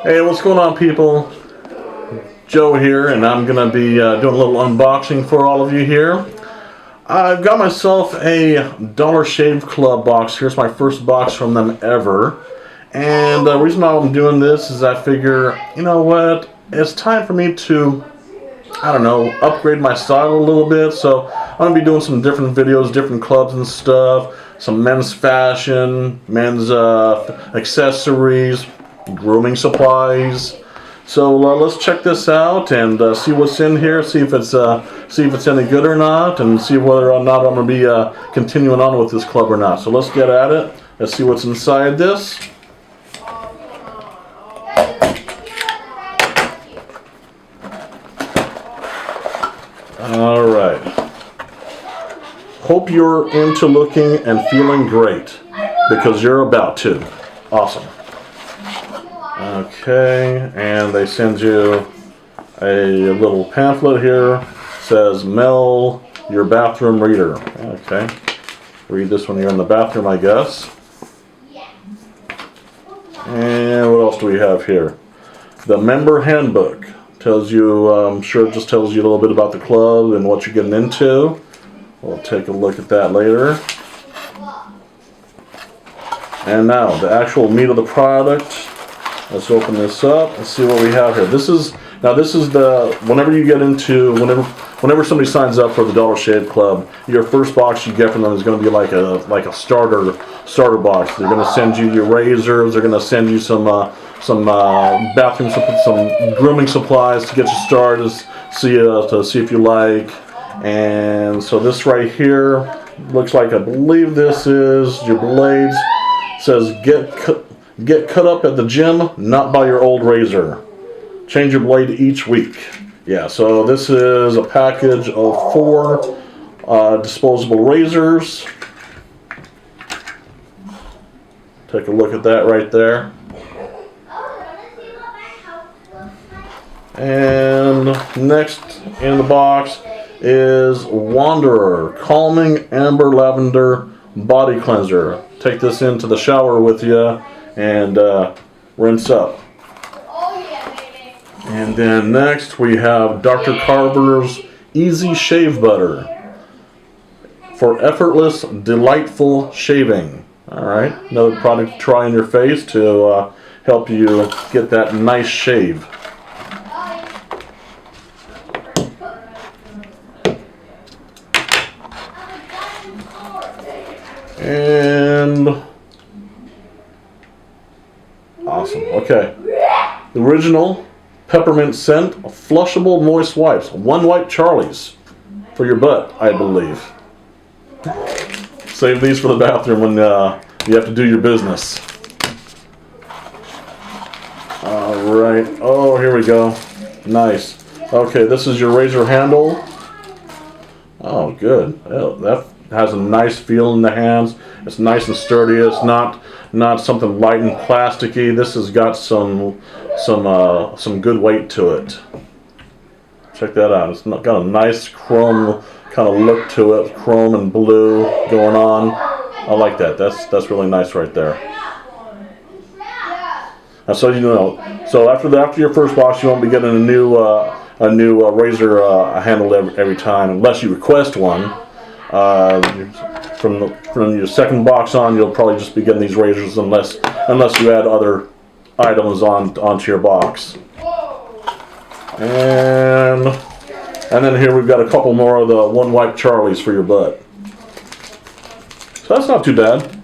Hey, what's going on, people? Joe here, and I'm gonna be doing a little unboxing for all of you here. I've got myself a Dollar Shave Club box. Here's my first box from them ever. And the reason why I'm doing this is I figure, you know what, it's time for me to, I don't know, upgrade my style a little bit. So I'm gonna be doing some different videos, different clubs and stuff, some men's fashion, men's accessories, grooming supplies. So let's check this out and see what's in here. See if it's any good or not, and see whether or not I'm gonna be continuing on with this club or not. So let's get at it. Let's see what's inside this. All right. Hope you're into looking and feeling great, because you're about to. Awesome. Okay, and they send you a little pamphlet here. It says, mail your bathroom reader. Okay. Read this when you're in the bathroom, I guess. And what else do we have here? The member handbook. Tells you, I'm sure it just tells you a little bit about the club and what you're getting into. We'll take a look at that later. And now, the actual meat of the product. Let's open this up and see what we have here. This is the, whenever you get into, whenever somebody signs up for the Dollar Shave Club, your first box you get from them is going to be like a starter box. They're going to send you your razors. They're going to send you some bathroom, some grooming supplies to get you started, to see if you like. And so this right here looks like, I believe this is your blades. It says get cut up at the gym, not by your old razor. Change your blade each week. Yeah, so this is a package of 4 disposable razors. Take a look at that right there. And next in the box is Wanderer Calming Amber Lavender Body Cleanser. Take this into the shower with you and rinse up. And then next we have Dr. Carver's Easy Shave Butter for effortless, delightful shaving. Alright, another product to try on your face to help you get that nice shave. And awesome. Okay. The original peppermint scent, flushable moist wipes. One Wipe Charlie's for your butt, I believe. Save these for the bathroom when you have to do your business. Alright. Oh, here we go. Nice. Okay, this is your razor handle. Oh, good. Oh, that has a nice feel in the hands. It's nice and sturdy. It's not something light and plasticky. This has got some good weight to it. Check that out. It's got a nice chrome kind of look to it, chrome and blue going on. I like that. That's really nice right there. And so you know, so after your first box, you won't be getting a new razor handle every time, unless you request one. From your second box on, you'll probably just be getting these razors unless you add other items onto your box. And then here we've got a couple more of the One Wipe Charlie's for your butt. So that's not too bad.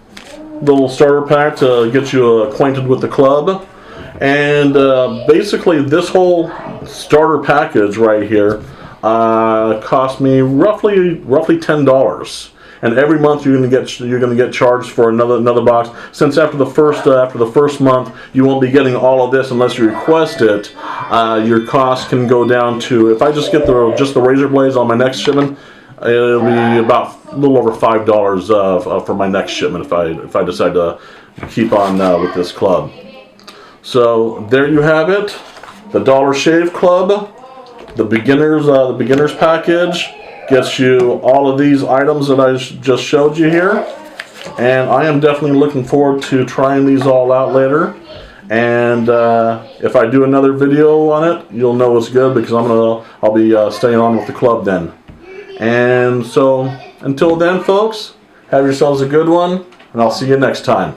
Little starter pack to get you acquainted with the club. And basically this whole starter package right here cost me roughly $10. And every month you're gonna get charged for another box. Since after the first month you won't be getting all of this unless you request it. Your cost can go down to, if I just get the razor blades on my next shipment, it'll be about a little over $5 for my next shipment if I decide to keep on with this club. So there you have it, the Dollar Shave Club, the beginners package. Gets you all of these items that I just showed you here, and I am definitely looking forward to trying these all out later. And if I do another video on it, you'll know it's good because I'll be staying on with the club then. And so until then, folks, have yourselves a good one, and I'll see you next time.